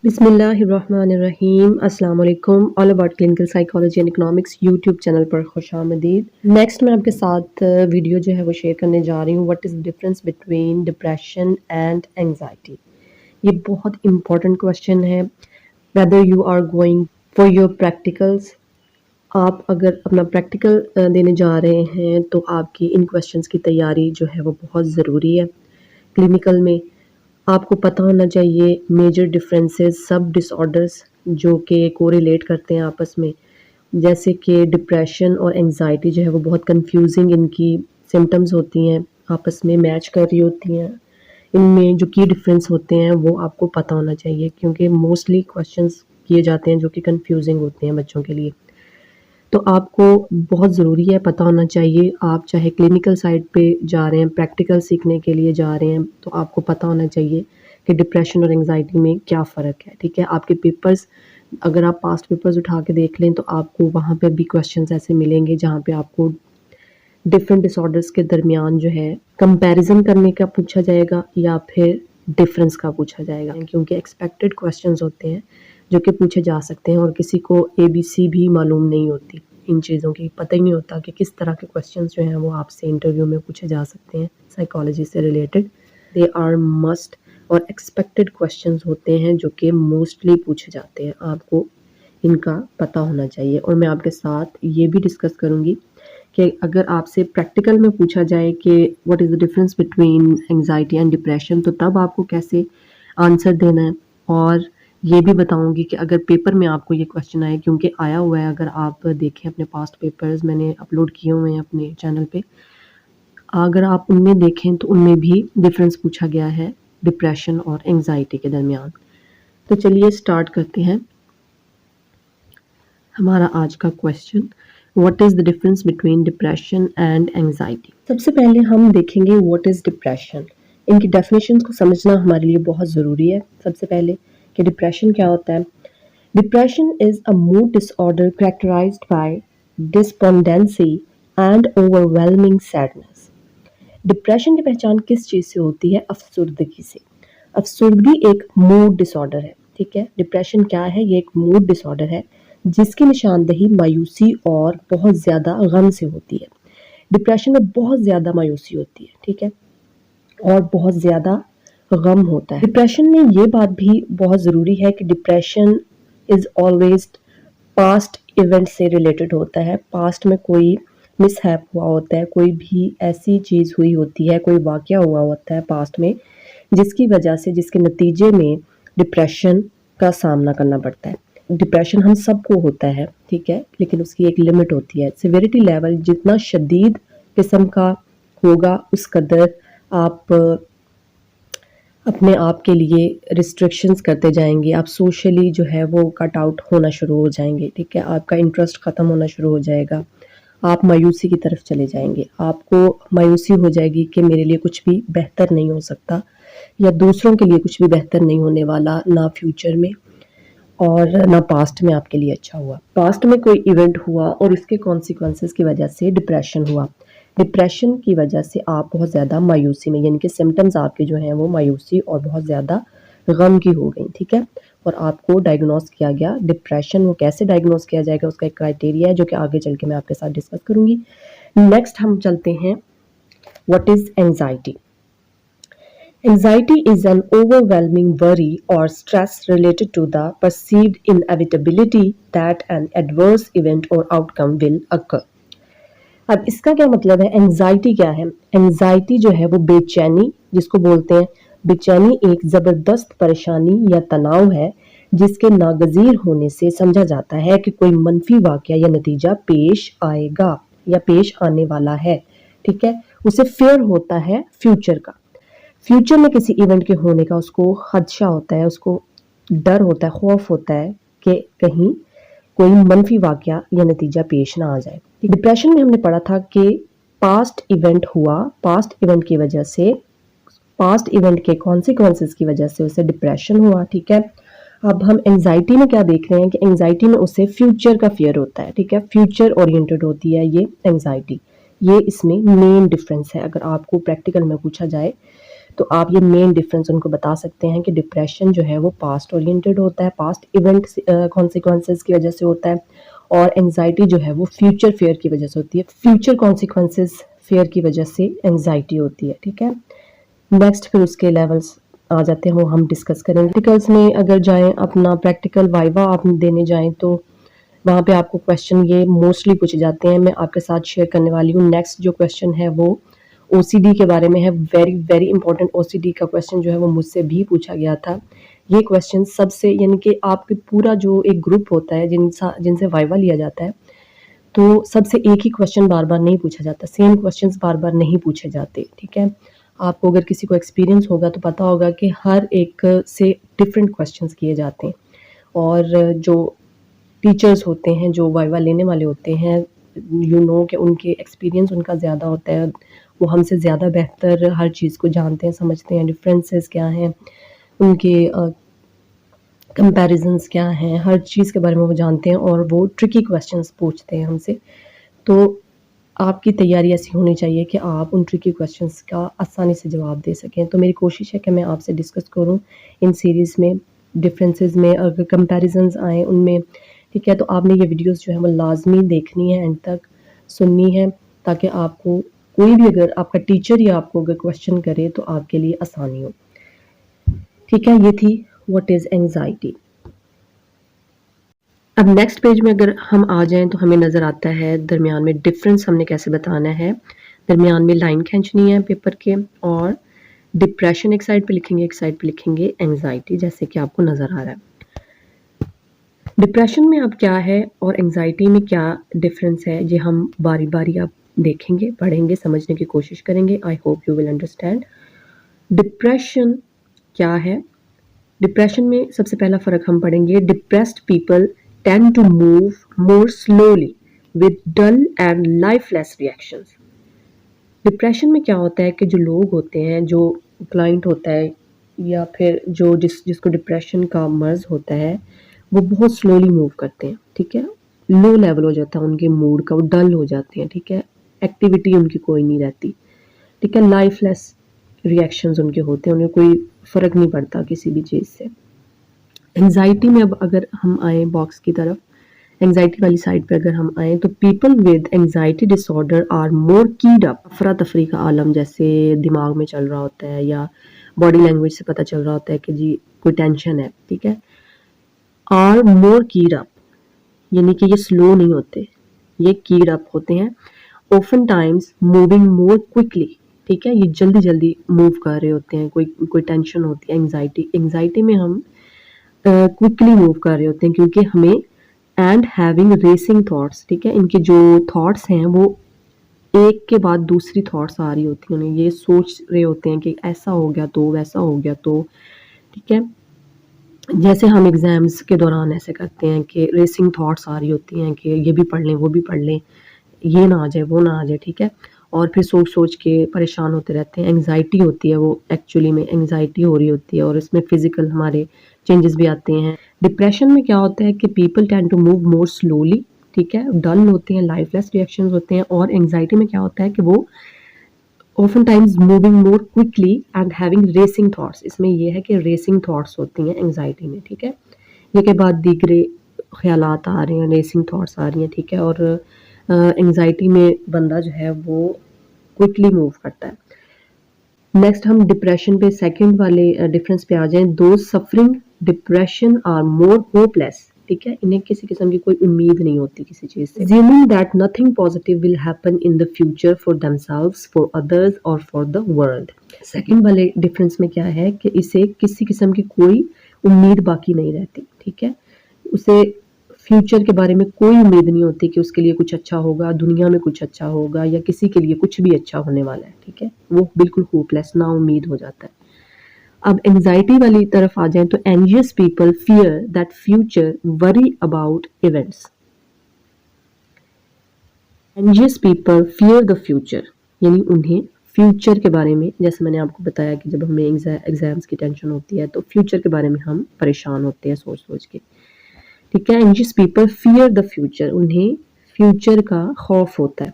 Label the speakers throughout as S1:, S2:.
S1: बिस्मिल्लाहिर्रहमानिर्रहीम अस्सलाम वालेकुम। All about clinical psychology and economics YouTube channel पर खुशामदीद। नेक्स्ट मैं आपके साथ वीडियो जो है वो शेयर करने जा रही हूँ, what is the difference between depression and anxiety. ये बहुत इंपॉर्टेंट क्वेश्चन है। Whether you are going for your practicals, आप अगर अपना प्रैक्टिकल देने जा रहे हैं तो आपकी इन क्वेश्चंस की तैयारी जो है वो बहुत ज़रूरी है। क्लिनिकल में आपको पता होना चाहिए मेजर डिफरेंसेस, सब डिसऑर्डर्स जो कि कोरिलेट करते हैं आपस में, जैसे कि डिप्रेशन और एंजाइटी जो है वो बहुत कंफ्यूजिंग इनकी सिम्टम्स होती हैं, आपस में मैच कर रही होती हैं। इनमें जो की डिफरेंस होते हैं वो आपको पता होना चाहिए, क्योंकि मोस्टली क्वेश्चंस किए जाते हैं जो कि कंफ्यूजिंग होते हैं बच्चों के लिए। तो आपको बहुत ज़रूरी है, पता होना चाहिए। आप चाहे क्लिनिकल साइड पे जा रहे हैं, प्रैक्टिकल सीखने के लिए जा रहे हैं, तो आपको पता होना चाहिए कि डिप्रेशन और एंजाइटी में क्या फ़र्क है। ठीक है, आपके पेपर्स, अगर आप पास्ट पेपर्स उठा के देख लें तो आपको वहाँ पे भी क्वेश्चंस ऐसे मिलेंगे जहाँ पे आपको डिफरेंट डिसऑर्डर्स के दरमियान जो है कंपैरिजन करने का पूछा जाएगा या फिर डिफरेंस का पूछा जाएगा, क्योंकि एक्सपेक्टेड क्वेश्चंस होते हैं जो कि पूछे जा सकते हैं और किसी को ABC भी मालूम नहीं होती, इन चीज़ों की पता ही नहीं होता कि किस तरह के क्वेश्चंस जो हैं वो आपसे इंटरव्यू में पूछे जा सकते हैं साइकोलॉजी से रिलेटेड। दे आर मस्ट और एक्सपेक्टेड क्वेश्चंस होते हैं जो कि मोस्टली पूछे जाते हैं, आपको इनका पता होना चाहिए। और मैं आपके साथ ये भी डिस्कस करूँगी कि अगर आपसे प्रैक्टिकल में पूछा जाए कि what is the difference between anxiety and depression, तो तब आपको कैसे आंसर देना है। और ये भी बताऊंगी कि अगर पेपर में आपको ये क्वेश्चन आए, क्योंकि आया हुआ है, अगर आप देखें अपने पास्ट पेपर्स मैंने अपलोड किए हुए हैं अपने चैनल पे, अगर आप उनमें देखें तो उनमें भी डिफरेंस पूछा गया है डिप्रेशन और एंजाइटी के दरमियान। तो चलिए स्टार्ट करते हैं हमारा आज का question, what is the difference between depression and anxiety. सबसे पहले हम देखेंगे व्हाट इज़ डिप्रेशन। इनकी डेफिनेशंस को समझना हमारे लिए बहुत ज़रूरी है। सबसे पहले कि डिप्रेशन क्या होता है। Depression is a mood disorder characterised by despondency and overwhelming sadness. Depression की पहचान किस चीज़ से होती है? अफसुर्दगी से। अफसुर्दगी एक मूड डिसऑर्डर है। ठीक है, डिप्रेशन क्या है? ये एक मूड डिसऑर्डर है जिसकी निशानदेही मायूसी और बहुत ज़्यादा गम से होती है। डिप्रेशन में बहुत ज़्यादा मायूसी होती है, ठीक है, और बहुत ज़्यादा गम होता है। डिप्रेशन में ये बात भी बहुत ज़रूरी है कि depression is always past event से रिलेटेड होता है। पास्ट में कोई मिसहैप हुआ होता है, कोई भी ऐसी चीज़ हुई होती है, कोई वाक़या हुआ होता है पास्ट में जिसकी वजह से, जिसके नतीजे में डिप्रेशन का सामना करना पड़ता है। डिप्रेशन हम सबको होता है, ठीक है, लेकिन उसकी एक लिमिट होती है। सिविरिटी लेवल जितना शदीद किस्म का होगा उस कदर आप अपने आप के लिए रिस्ट्रिक्शंस करते जाएंगे, आप सोशली जो है वो कट आउट होना शुरू हो जाएंगे। ठीक है, आपका इंटरेस्ट ख़त्म होना शुरू हो जाएगा, आप मायूसी की तरफ चले जाएंगे। आपको मायूसी हो जाएगी कि मेरे लिए कुछ भी बेहतर नहीं हो सकता या दूसरों के लिए कुछ भी बेहतर नहीं होने वाला, ना फ्यूचर में और ना पास्ट में आपके लिए अच्छा हुआ। पास्ट में कोई इवेंट हुआ और उसके कॉन्सिक्वेंसेस की वजह से डिप्रेशन हुआ। डिप्रेशन की वजह से आप बहुत ज़्यादा मायूसी में, यानी कि सिम्टम्स आपके जो हैं वो मायूसी और बहुत ज़्यादा गम की हो गई। ठीक है, और आपको डायग्नोस किया गया डिप्रेशन। वो कैसे डायग्नोस किया जाएगा उसका एक क्राइटेरिया है जो कि आगे चल के मैं आपके साथ डिस्कस करूँगी। नेक्स्ट हम चलते हैं what is anxiety. Anxiety is an overwhelming worry or stress related to the perceived inevitability that an adverse event or outcome will occur. अब इसका क्या मतलब है? एंजाइटी क्या है? एंजाइटी जो है वो बेचैनी, जिसको बोलते हैं बेचैनी, एक ज़बरदस्त परेशानी या तनाव है जिसके नागज़ीर होने से समझा जाता है कि कोई मनफी वाक़या या नतीजा पेश आएगा या पेश आने वाला है। ठीक है, उसे फियर होता है फ्यूचर का। फ्यूचर में किसी इवेंट के होने का उसको खदशा होता है, उसको डर होता है, खौफ होता है कि कहीं कोई मनफी वाक़या या नतीजा पेश ना आ जाए। डिप्रेशन में हमने पढ़ा था कि पास्ट इवेंट हुआ, पास्ट इवेंट की वजह से, पास्ट इवेंट के कॉन्सिक्वेंसेस की वजह से उसे डिप्रेशन हुआ। ठीक है, अब हम एंजाइटी में क्या देख रहे हैं कि एंजाइटी में उसे फ्यूचर का फियर होता है। ठीक है, फ्यूचर ओरिएंटेड होती है ये एंजाइटी। ये इसमें मेन डिफरेंस है अगर आपको प्रैक्टिकल में पूछा जाए तो आप ये मेन डिफरेंस उनको बता सकते हैं कि डिप्रेशन जो है वो पास्ट ओरिएंटेड होता है, पास्ट इवेंट कॉन्सिक्वेंसेस की वजह से होता है, और एंजाइटी जो है वो फ्यूचर फेयर की वजह से होती है, फ्यूचर कॉन्सिक्वेंसेस फेयर की वजह से एंजाइटी होती है। ठीक है, नेक्स्ट फिर उसके लेवल्स आ जाते हैं, वो हम डिस्कस करेंगे। प्रैक्टिकल्स में अगर जाएं, अपना प्रैक्टिकल वाइवा आप देने जाएं तो वहाँ पे आपको क्वेश्चन ये मोस्टली पूछे जाते हैं, मैं आपके साथ शेयर करने वाली हूँ। नेक्स्ट जो क्वेश्चन है वो ओसीडी के बारे में है, वेरी वेरी इंपॉर्टेंट ओसीडी का क्वेश्चन जो है वो मुझसे भी पूछा गया था। ये क्वेश्चन सबसे, यानी कि आपके पूरा जो एक ग्रुप होता है जिनसे वाइवा लिया जाता है, तो सबसे एक ही क्वेश्चन बार बार नहीं पूछा जाता, सेम क्वेश्चंस बार बार नहीं पूछे जाते। ठीक है, आपको अगर किसी को एक्सपीरियंस होगा तो पता होगा कि हर एक से डिफरेंट क्वेश्चंस किए जाते हैं, और जो टीचर्स होते हैं, जो वाइवा लेने वाले होते हैं, कि उनके एक्सपीरियंस उनका ज़्यादा होता है, वो हमसे ज़्यादा बेहतर हर चीज़ को जानते हैं, समझते हैं, डिफरेंसेस क्या हैं, उनके कंपैरिजंस क्या हैं, हर चीज़ के बारे में वो जानते हैं, और वो ट्रिकी क्वेश्चंस पूछते हैं हमसे। तो आपकी तैयारी ऐसी होनी चाहिए कि आप उन ट्रिकी क्वेश्चंस का आसानी से जवाब दे सकें। तो मेरी कोशिश है कि मैं आपसे डिस्कस करूं इन सीरीज़ में, डिफरेंसेस में, अगर कंपैरिजंस आए उनमें। ठीक है, तो आपने ये वीडियोस जो है वो लाजमी देखनी है, एंड तक सुननी है, ताकि आपको कोई भी, अगर आपका टीचर या आपको अगर क्वेश्चन करे तो आपके लिए आसानी हो। ठीक है, ये थी व्हाट इज़ एंजाइटी। अब नेक्स्ट पेज में अगर हम आ जाएं तो हमें नज़र आता है दरमियान में डिफरेंस हमने कैसे बताना है। दरमियान में लाइन खींचनी है पेपर के, और डिप्रेशन एक साइड पे लिखेंगे, एक साइड पे लिखेंगे एंजाइटी, जैसे कि आपको नज़र आ रहा है। डिप्रेशन में अब क्या है और एंजाइटी में क्या डिफरेंस है, ये हम बारी बारी अब देखेंगे, पढ़ेंगे, समझने की कोशिश करेंगे। I hope you will understand depression क्या है। डिप्रेशन में सबसे पहला फ़र्क हम पढ़ेंगे, depressed people tend to move more slowly with dull and lifeless reactions. Depression में क्या होता है कि जो लोग होते हैं, जो क्लाइंट होता है, या फिर जो जिसको डिप्रेशन का मर्ज होता है, वो बहुत स्लोली मूव करते हैं। ठीक है, लो लेवल हो जाता है उनके मूड का, वो डल हो जाते हैं। ठीक है, एक्टिविटी उनकी कोई नहीं रहती। ठीक है, लाइफलेस रिएक्शंस उनके होते हैं, उन्हें कोई फ़र्क नहीं पड़ता किसी भी चीज़ से। एंजाइटी में अब अगर हम आए बॉक्स की तरफ, एंजाइटी वाली साइड पे अगर हम आए तो people with anxiety disorder are more keyed up, अफरा तफरी का आलम जैसे दिमाग में चल रहा होता है, या बॉडी लैंग्वेज से पता चल रहा होता है कि जी कोई टेंशन है। ठीक है, आर मोर कीड अप, यानी कि ये स्लो नहीं होते, ये कीड अप होते हैं। Often times moving more quickly, ठीक है, ये जल्दी जल्दी मूव कर रहे होते हैं, कोई टेंशन होती है, एंजाइटी में हम क्विकली मूव कर रहे होते हैं, क्योंकि हमें एंड हैविंग रेसिंग थॉट्स, ठीक है, इनके जो थॉट्स हैं वो एक के बाद दूसरी थॉट्स आ रही होती हैं, उन्हें ये सोच रहे होते हैं कि ऐसा हो गया तो, वैसा हो गया तो। ठीक है, जैसे हम एग्ज़ाम्स के दौरान ऐसे करते हैं कि रेसिंग थॉट्स आ रही होती हैं कि ये भी पढ़ लें, वो भी पढ़ लें, ये ना आ जाए, वो ना आ जाए। ठीक है, और फिर सोच सोच के परेशान होते रहते हैं। एंग्जाइटी होती है, वो एक्चुअली में एंग्जाइटी हो रही होती है, और इसमें फिजिकल हमारे चेंजेस भी आते हैं। डिप्रेशन में क्या होता है कि people tend to move more slowly, ठीक है, डल होते हैं, लाइफलेस रिएक्शंस होते हैं। और एंग्जाइटी में क्या होता है कि वो often times moving more quickly and having racing thoughts, इसमें यह है कि रेसिंग थॉट्स होती हैं एंग्जाइटी में। ठीक है, ये के बाद दीगरे ख्यालात आ रहे हैं, रेसिंग थॉट्स आ रही हैं। ठीक है, और एंग्जाइटी में बंदा जो है वो क्विकली मूव करता है। नेक्स्ट हम डिप्रेशन पे सेकंड वाले डिफरेंस पे आ जाएं। Those suffering depression are more hopeless, ठीक है, इन्हें किसी किस्म की कोई उम्मीद नहीं होती किसी चीज से। Assuming that nothing positive will happen in the future for themselves, for others or for the world. Second वाले डिफरेंस में क्या है कि इसे किसी किस्म की कोई उम्मीद बाकी नहीं रहती। ठीक है, उसे फ्यूचर के बारे में कोई उम्मीद नहीं होती कि उसके लिए कुछ अच्छा होगा, दुनिया में कुछ अच्छा होगा, या किसी के लिए कुछ भी अच्छा होने वाला है। ठीक है, वो बिल्कुल होपलेस, ना उम्मीद हो जाता है। अब एंजाइटी वाली तरफ आ जाएं तो anxious people fear that future, worry about events. Anxious people fear the future, यानी उन्हें फ्यूचर के बारे में, जैसे मैंने आपको बताया कि जब हमें एग्जाम्स की टेंशन होती है तो फ्यूचर के बारे में हम परेशान होते हैं सोच सोच के। ठीक है, anxious people fear the future, उन्हें फ्यूचर का खौफ होता है।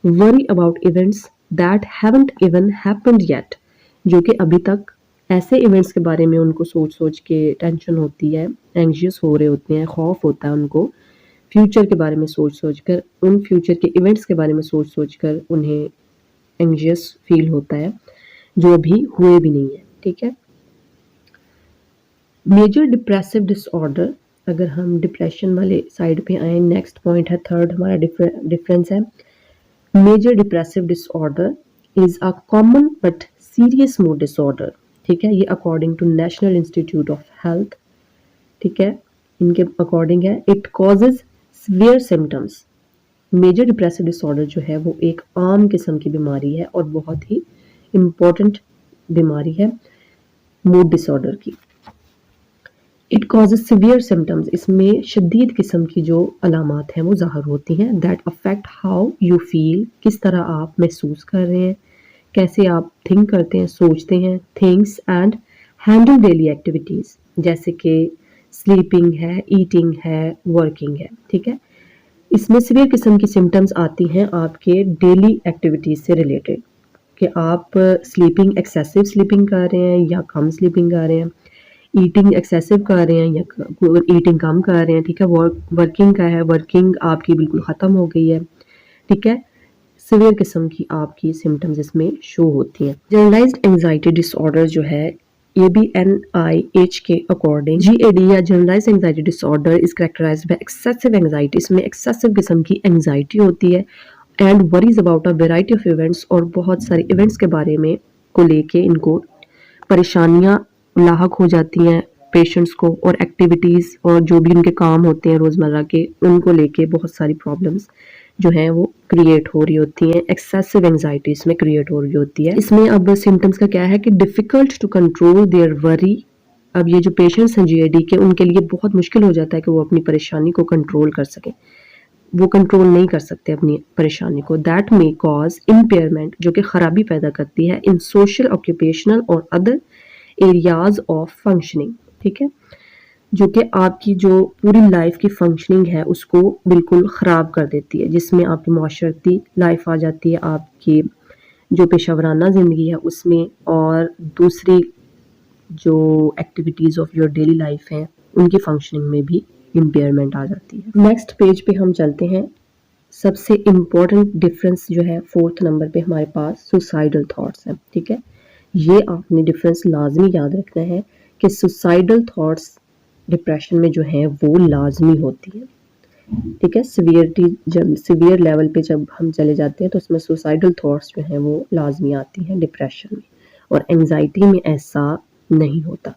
S1: Worry about events that haven't even happened yet, जो कि अभी तक ऐसे इवेंट्स के बारे में उनको सोच-सोच के टेंशन होती है, एंग्ज़ियस हो रहे होते हैं, खौफ होता है उनको, फ्यूचर के बारे में सोच-सोच कर, उन फ्यूचर के इवेंट्स के बारे में सोच-सोच कर उन्हें एंग्ज़ियस फ़ील होता है, जो अभी हुए भी नहीं है, ठीक है? मेजर डिप्रेसिव डिसऑर्डर, अगर हम डिप्रेशन वाले साइड पे आएँ, नेक्स्ट पॉइंट है, थर्ड हमारा डिफरेंस है। Major depressive disorder is a common but serious mood disorder, ठीक है? ये according to National Institute of Health, ठीक है? इनके अकॉर्डिंग है, it causes severe symptoms. Major depressive disorder जो है वो एक आम किस्म की बीमारी है और बहुत ही इम्पोर्टेंट बीमारी है मूड डिसऑर्डर की। इट कॉजेज सिवियर सिम्टम्स, इसमें शदीद किस्म की जो अलामात हैं वो ज़ाहिर होती हैं, that affect how you feel, किस तरह आप महसूस कर रहे हैं, कैसे आप थिंक करते हैं, सोचते हैं, things and handle daily activities, जैसे कि स्लीपिंग है, ईटिंग है, वर्किंग है, ठीक है? इसमें सिवियर किस्म की सिम्टम्स आती हैं आपके डेली एक्टिविटीज़ से रिलेटेड, कि आप स्लीपिंग एक्सेसिव स्लीपिंग कर रहे हैं या कम स्लीपिंग कर रहे हैं, ईटिंग एक्सेसिव कर रहे हैं या ईटिंग कम कर रहे हैं, ठीक है? वर्किंग का है, वर्किंग आपकी बिल्कुल ख़त्म हो गई है, ठीक है? सिवियर किस्म की आपकी सिम्टम्स इसमें शो होती हैं। जनरलाइज्ड एंग्जाइटी डिसऑर्डर जो है, ये भी NIH के अकॉर्डिंग GAD या generalised anxiety disorder is characterised by excessive anxiety, इसमें एक्सेसिव किस्म की एंग्जाइटी होती है and worries about a variety of events, और बहुत सारे इवेंट्स के बारे में को लेके इनको परेशानियां लाहक हो जाती हैं पेशेंट्स को, और एक्टिविटीज़ और जो भी उनके काम होते हैं रोज़मर्रा के, उनको लेके बहुत सारी प्रॉब्लम्स जो हैं वो क्रिएट हो रही होती हैं, एक्सेसिव एंग्जाइटी इसमें क्रिएट हो रही होती है। इसमें अब सिम्टम्स का क्या है कि difficult to control their worry, अब ये जो पेशेंट्स हैं GAD के, उनके लिए बहुत मुश्किल हो जाता है कि वो अपनी परेशानी को कंट्रोल कर सकें, वो कंट्रोल नहीं कर सकते अपनी परेशानी को। दैट मे कॉज इम्पेयरमेंट, जो कि ख़राबी पैदा करती है इन सोशल, ऑक्यूपेशनल और अदर एरियाज ऑफ फंक्शनिंग, ठीक है? जो कि आपकी जो पूरी लाइफ की फंक्शनिंग है उसको बिल्कुल ख़राब कर देती है, जिसमें आपकी माशरती लाइफ आ जाती है, आपकी जो पेशावराना ज़िंदगी है उसमें, और दूसरी जो activities of your daily life हैं उनकी फंक्शनिंग में भी इम्पेयरमेंट आ जाती है। नेक्स्ट पेज पे हम चलते हैं। सबसे इम्पोर्टेंट डिफरेंस जो है 4th नंबर पे हमारे पास सुसाइडल थॉट्स हैं, ठीक है? ये आपने डिफरेंस लाजमी याद रखना है कि सुसाइडल थॉट्स डिप्रेशन में जो हैं वो लाजमी होती है, ठीक है? सिवियरिटी, जब सिवियर लेवल पे जब हम चले जाते हैं तो उसमें सुसाइडल थॉट्स जो हैं वो लाजमी आती हैं डिप्रेशन में, और एंजाइटी में ऐसा नहीं होता।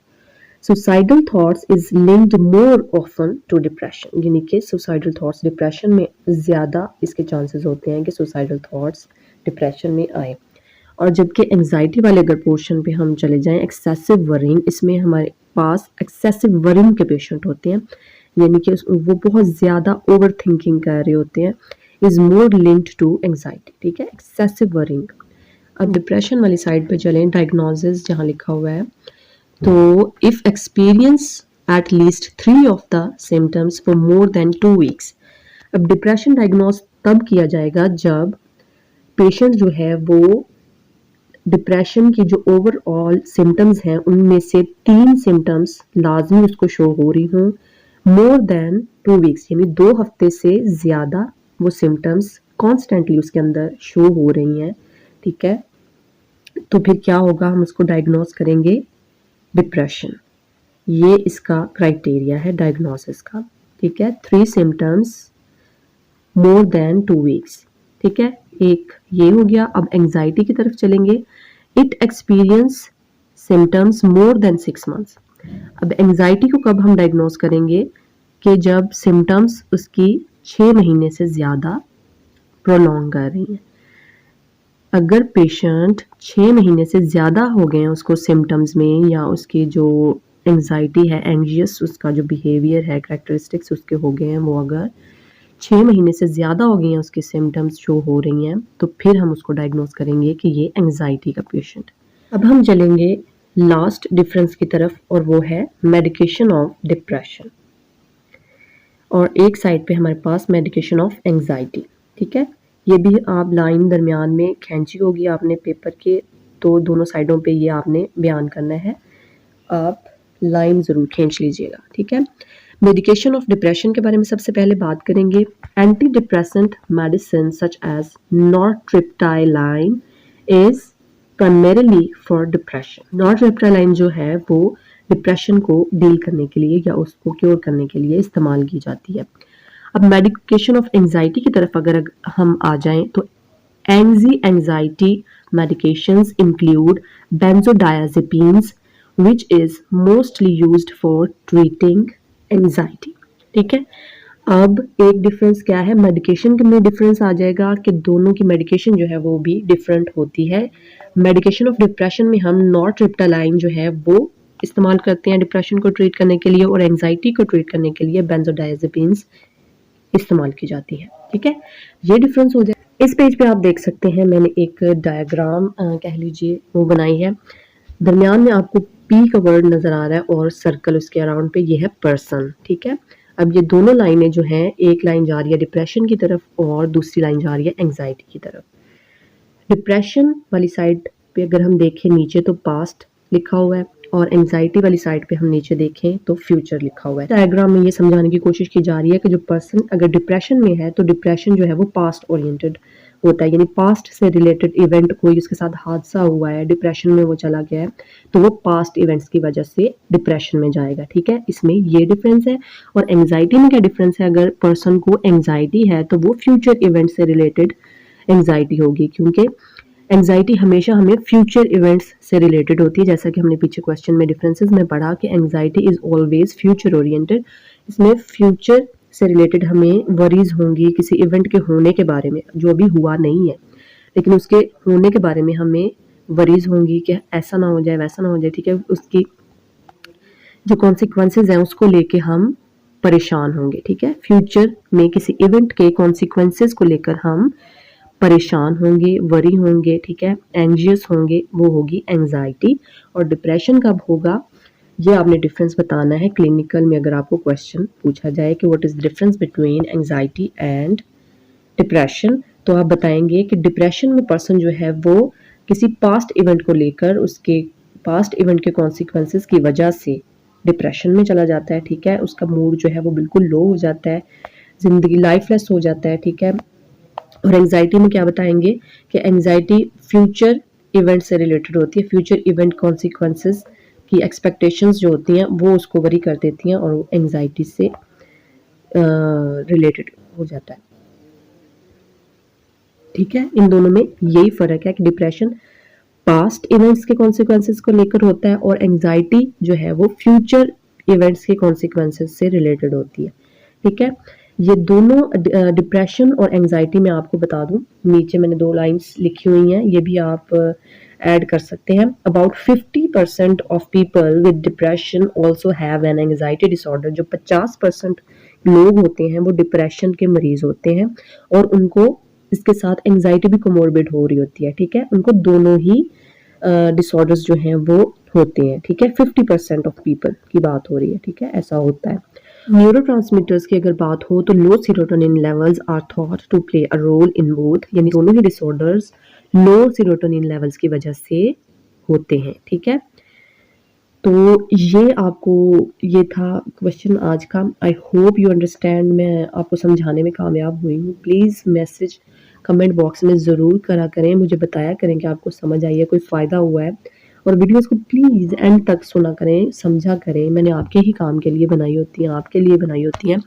S1: Suicidal thoughts is linked more often to depression, यानी कि सुसाइडल थॉट्स डिप्रेशन में ज़्यादा इसके चांसेस होते हैं कि सुसाइडल थॉट्स डिप्रेशन में आए। और जबकि एंजाइटी वाले अगर पोर्शन पे हम चले जाएं, एक्सेसिव वरिंग, इसमें हमारे पास एक्सेसिव वरिंग के पेशेंट होते हैं, यानी कि वो बहुत ज़्यादा ओवर थिंकिंग कर रहे होते हैं, is more linked to anxiety, ठीक है? Excessive worrying. अब डिप्रेशन वाली साइड पे चलें, डायग्नोसिस जहाँ लिखा हुआ है, तो if experience at least 3 of the symptoms for more than 2 weeks. अब डिप्रेशन डायग्नोस तब किया जाएगा जब पेशेंट जो है वो डिप्रेशन की जो ओवरऑल सिम्टम्स हैं उनमें से 3 सिम्टम्स लाजमी उसको शो हो रही हों मोर देन 2 वीक्स, यानी 2 हफ्ते से ज़्यादा वो सिम्टम्स कॉन्स्टेंटली उसके अंदर शो हो रही हैं, ठीक है? तो फिर क्या होगा, हम उसको डायग्नोस करेंगे डिप्रेशन। ये इसका क्राइटेरिया है डायग्नोसिस का, ठीक है? 3 सिम्टम्स मोर देन 2 वीक्स, ठीक है? एक ये हो गया। अब एंजाइटी की तरफ चलेंगे। It experience symptoms more than 6 months. अब एंजाइटी को कब हम डायग्नोस करेंगे कि जब सिम्टम्स उसकी 6 महीने से ज़्यादा प्रोलॉन्ग कर रही हैं। अगर पेशेंट 6 महीने से ज़्यादा हो गए हैं उसको सिम्टम्स में, या उसकी जो एंजाइटी है, एंग्जियस उसका जो बिहेवियर है, कैरेक्टरिस्टिक्स उसके हो गए हैं, वो अगर 6 महीने से ज़्यादा हो गए हैं, उसके सिम्टम्स शो हो रही हैं, तो फिर हम उसको डायग्नोस करेंगे कि ये एंजाइटी का पेशेंट। अब हम चलेंगे लास्ट डिफरेंस की तरफ, और वो है मेडिकेशन ऑफ डिप्रेशन, और एक साइड पे हमारे पास मेडिकेशन ऑफ एंजाइटी, ठीक है? ये भी आप लाइन दरमियान में खींची होगी आपने पेपर के, तो दोनों साइडों पे ये आपने बयान करना है। आप लाइन ज़रूर खींच लीजिएगा, ठीक है। मेडिकेशन ऑफ डिप्रेशन के बारे में सबसे पहले बात करेंगे। Anti depressant medicine such as nortriptyline is primarily for depression. Nortriptyline जो है वो डिप्रेशन को डील करने के लिए या उसको क्योर करने के लिए इस्तेमाल की जाती है। अब मेडिकेशन ऑफ एंजाइटी की तरफ अगर हम आ जाएं तो anxiety medications include benzodiazepines which is mostly used for treating anxiety। ठीक है। अब एक डिफरेंस क्या है, मेडिकेशन में डिफरेंस आ जाएगा कि दोनों की मेडिकेशन जो है वो भी डिफरेंट होती है। मेडिकेशन ऑफ डिप्रेशन में हम नॉरट्रिप्टाइलाइन जो है वो इस्तेमाल करते हैं डिप्रेशन को ट्रीट करने के लिए, और एंजाइटी को ट्रीट करने के लिए बेंजोडायजेपिन्स इस्तेमाल की जाती है। ठीक है, ये डिफरेंस हो जाए। इस पेज पे आप देख सकते हैं मैंने एक डायग्राम कह लीजिए वो बनाई है। दरमियान में आपको पी का वर्ड नजर आ रहा है और सर्कल उसके अराउंड पे ये है पर्सन। ठीक है, अब ये दोनों लाइनें जो हैं, एक लाइन जा रही है डिप्रेशन की तरफ और दूसरी लाइन जा रही है एंजाइटी की तरफ। डिप्रेशन वाली साइड पे अगर हम देखें नीचे तो पास्ट लिखा हुआ है, और एंजाइटी वाली साइड पे हम नीचे देखें तो फ्यूचर लिखा हुआ है। डायग्राम में ये समझाने की कोशिश की जा रही है कि जो पर्सन अगर डिप्रेशन में है तो डिप्रेशन जो है वो पास्ट ओरिएंटेड होता है, यानी पास्ट से रिलेटेड इवेंट, कोई उसके साथ हादसा हुआ है, डिप्रेशन में वो चला गया है, तो वो पास्ट इवेंट्स की वजह से डिप्रेशन में जाएगा। ठीक है, इसमें ये डिफरेंस है। और एंजाइटी में क्या डिफरेंस है, अगर पर्सन को एंजाइटी है तो वो फ्यूचर इवेंट से रिलेटेड एंजाइटी होगी, क्योंकि एंजाइटी हमेशा हमें फ्यूचर इवेंट्स से रिलेटेड होती है। जैसा कि हमने पीछे क्वेश्चन में डिफरेंसेस में पढ़ा कि anxiety is always future oriented. इसमें फ्यूचर से रिलेटेड हमें वरीज होंगी किसी इवेंट के होने के बारे में जो अभी हुआ नहीं है, लेकिन उसके होने के बारे में हमें वरीज होंगी कि ऐसा ना हो जाए वैसा ना हो जाए। ठीक है, उसकी जो कॉन्सिक्वेंसेज हैं उसको लेके हम परेशान होंगे। ठीक है, फ्यूचर में किसी इवेंट के कॉन्सिक्वेंसेज को लेकर हम परेशान होंगे, वरी होंगे। ठीक है, एंजियस होंगे, वो होगी एंजाइटी। और डिप्रेशन कब होगा ये आपने डिफरेंस बताना है। क्लिनिकल में अगर आपको क्वेश्चन पूछा जाए कि what is the difference between anxiety and depression, तो आप बताएंगे कि डिप्रेशन में पर्सन जो है वो किसी पास्ट इवेंट को लेकर उसके पास्ट इवेंट के कॉन्सिक्वेंसेस की वजह से डिप्रेशन में चला जाता है। ठीक है, उसका मूड जो है वो बिल्कुल लो हो जाता है, जिंदगी लाइफलेस हो जाता है। ठीक है, और एंजाइटी में क्या बताएंगे कि एंजाइटी फ्यूचर इवेंट से रिलेटेड होती है, फ्यूचर इवेंट कॉन्सिक्वेंसेस की एक्सपेक्टेशंस जो होती हैं वो उसको वरी कर देती हैं और एंजाइटी से रिलेटेड हो जाता है। ठीक है, इन दोनों में यही फर्क है कि डिप्रेशन पास्ट इवेंट्स के कॉन्सिक्वेंसेस को लेकर होता है और एंजाइटी जो है वो फ्यूचर इवेंट्स के कॉन्सिक्वेंसेस से रिलेटेड होती है। ठीक है, ये दोनों डिप्रेशन और एंजाइटी में आपको बता दूं, नीचे मैंने 2 लाइंस लिखी हुई हैं, ये भी आप ऐड कर सकते हैं। About 50% of people with depression also have an anxiety disorder. जो 50% लोग होते हैं वो डिप्रेशन के मरीज होते हैं और उनको इसके साथ एंजाइटी भी कोमोर्बिड हो रही होती है। ठीक है, उनको दोनों ही डिसऑर्डर्स जो हैं वो होते हैं। ठीक है, 50% ऑफ पीपल की बात हो रही है। ठीक है, ऐसा होता है। न्यूरोट्रांसमीटर्स की अगर बात हो तो low serotonin levels are thought to play a role in both, यानी दोनों ही डिसऑर्डर्स लो सीरोटोनिन लेवल्स की वजह से होते हैं। ठीक है, तो ये आपको ये था क्वेश्चन आज का। आई होप यू अंडरस्टैंड, मैं आपको समझाने में कामयाब हुई हूँ। प्लीज़ मैसेज कमेंट बॉक्स में ज़रूर करा करें, मुझे बताया करें कि आपको समझ आई है, कोई फ़ायदा हुआ है। और वीडियोस को प्लीज़ एंड तक सुना करें, समझा करें, मैंने आपके ही काम के लिए बनाई होती हैं, आपके लिए बनाई होती हैं।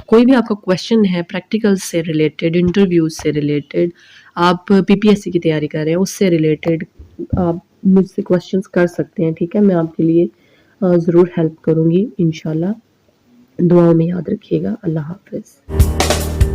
S1: कोई भी आपका क्वेश्चन है प्रैक्टिकल से रिलेटेड, इंटरव्यूज से रिलेटेड, आप पीपीएससी की तैयारी कर रहे हैं उससे रिलेटेड, आप मुझसे क्वेश्चंस कर सकते हैं। ठीक है, मैं आपके लिए ज़रूर हेल्प करूँगी इंशाल्लाह। दुआओं में याद रखिएगा। अल्लाह हाफिज़।